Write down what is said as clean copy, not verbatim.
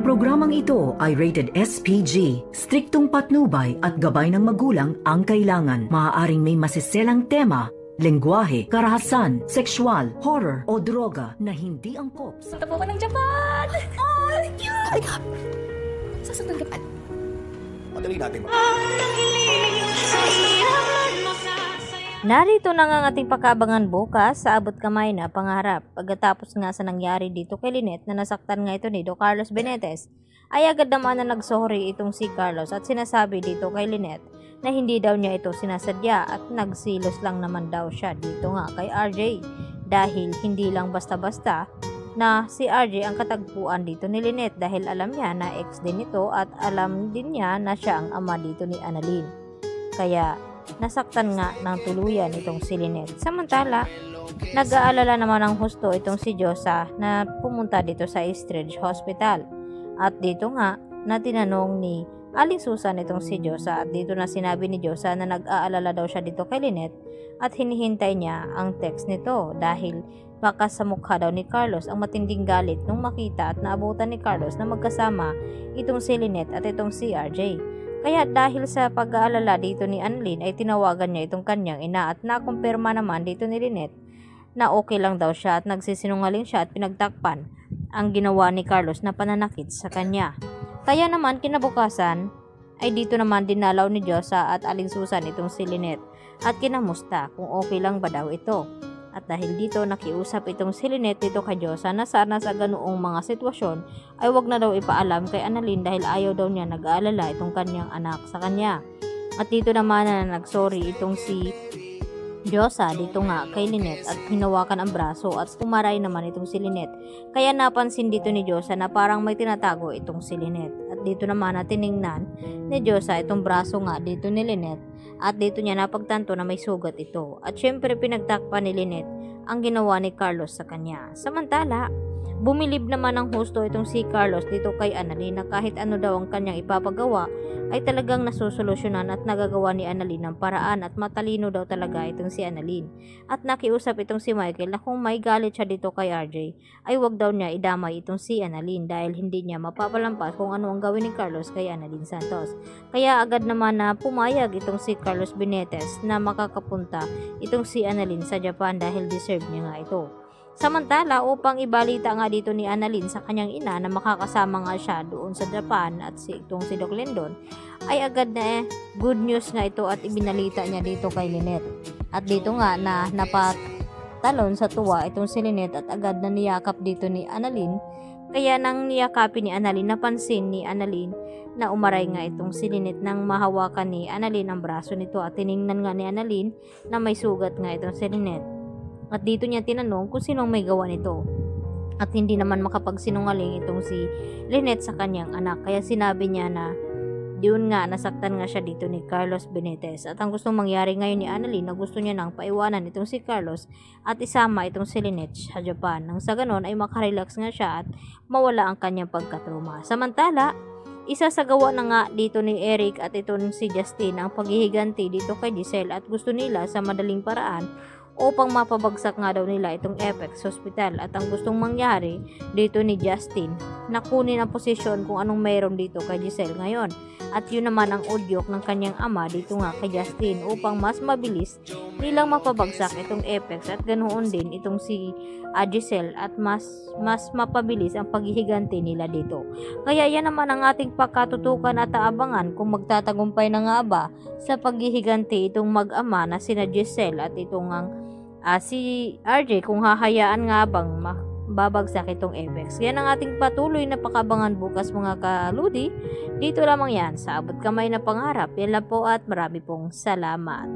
Ang programang ito ay rated SPG. Striktong patnubay at gabay ng magulang ang kailangan. Maaaring may masiselang tema, lengguwahe, karahasan, sexual, horror o droga na hindi angkop sa... Punta po ko ng Japan! Oh, cute! Ay, ka! Saan ng Japan? Madali natin ba? Narito na nga ang ating pagkabangan bukas sa abot kamay na pangarap. Pagkatapos nga sa nangyari dito kay Lynette na nasaktan nga ito ni Do Carlos Benitez, ay agad naman na nagsorry itong si Carlos at sinasabi dito kay Lynette na hindi daw niya ito sinasadya at nagsilos lang naman daw siya dito nga kay RJ. Dahil hindi lang basta-basta na si RJ ang katagpuan dito ni Lynette dahil alam niya na ex din ito at alam din niya na siya ang ama dito ni Annalyn. Kaya nasaktan nga ng tuluyan itong si Lynette. Samantala, nag-aalala naman ng husto itong si Josa na pumunta dito sa Eastridge Hospital. At dito nga na tinanong ni Aling Susan itong si Josa at dito na sinabi ni Josa na nag-aalala daw siya dito kay Lynette at hinihintay niya ang text nito dahil baka sa mukha daw ni Carlos ang matinding galit nung makita at naabutan ni Carlos na magkasama itong si Lynette at itong si RJ. Kaya dahil sa pag-aalala dito ni Annalyn ay tinawagan niya itong kanyang ina at nakumpirma naman dito ni Lynette na okay lang daw siya at nagsisinungaling siya at pinagtakpan ang ginawa ni Carlos na pananakit sa kanya. Kaya naman kinabukasan ay dito naman dinalaw ni Josa at Aling Susan itong si Lynette at kinamusta kung okay lang ba daw ito. At dahil dito nakiusap itong si Lynette dito kay Josa na sana sa ganoong mga sitwasyon ay wag na daw ipaalam kay Annalyn dahil ayaw daw niya nag-aalala itong kanyang anak sa kanya. At dito naman na nagsorry itong si Josa dito nga kay Lynette at hinawakan ang braso at pumaray naman itong si Lynette. Kaya napansin dito ni Josa na parang may tinatago itong si Lynette. At dito naman na tiningnan ni Josa itong braso nga dito ni Lynette at dito niya napagtanto na may sugat ito. At syempre pinagtakpan ni Lynette ang ginawa ni Carlos sa kanya. Samantala, bumilib naman ng husto itong si Carlos dito kay Annalyn na kahit ano daw ang kanyang ipapagawa ay talagang nasusolusyonan at nagagawa ni Annalyn ng paraan at matalino daw talaga itong si Annalyn. At nakiusap itong si Michael na kung may galit siya dito kay RJ ay wag daw niya idamay itong si Annalyn dahil hindi niya mapapalampas kung ano ang gawin ni Carlos kay Annalyn Santos. Kaya agad naman na pumayag itong si Carlos Benitez na makakapunta itong si Annalyn sa Japan dahil deserve niya nga ito. Samantala, upang ibalita nga dito ni Annalyn sa kanyang ina na makakasama nga siya doon sa Japan at itong si Doc Lindon, ay agad na good news nga ito at ibinalita niya dito kay Lynette. At dito nga na napatalon sa tuwa itong si Lynette at agad na niyakap dito ni Annalyn. Kaya nang niyakapin ni Annalyn, napansin ni Annalyn na umaray nga itong si Lynette nang mahawakan ni Annalyn ang braso nito at tiningnan nga ni Annalyn na may sugat nga itong si Lynette. At dito niya tinanong kung sinong may gawa nito. At hindi naman makapagsinungaling itong si Lynette sa kanyang anak. Kaya sinabi niya na diyon nga nasaktan nga siya dito ni Carlos Benitez. At ang gustong mangyari ngayon ni Annalyn na gusto niya nang paiwanan itong si Carlos at isama itong si Lynette sa Japan. Nang sa ganon ay makarelax nga siya at mawala ang kanyang pagkatruma. Samantala, isasagawa na nga dito ni Eric at itong si Justin ang paghihiganti dito kay Giselle at gusto nila sa madaling paraan upang mapabagsak nga daw nila itong Apex Hospital. At ang gustong mangyari dito ni Justin na kunin ang posisyon kung anong mayroon dito kay Giselle ngayon. At yun naman ang udyok ng kanyang ama dito nga kay Justin upang mas mabilis nilang mapabagsak itong Apex at ganoon din itong si Giselle at mas mapabilis ang paghihiganti nila dito. Kaya yan naman ang ating pagkatutukan at aabangan kung magtatagumpay na nga ba sa paghihiganti itong mag-ama na sina Giselle at itong si RJ kung hahayaan nga bang babagsak itong Apex. Yan ang ating patuloy na pakabangan bukas mga kaludi. Dito lamang yan sa abot kamay na pangarap. Yan lang po at marami pong salamat.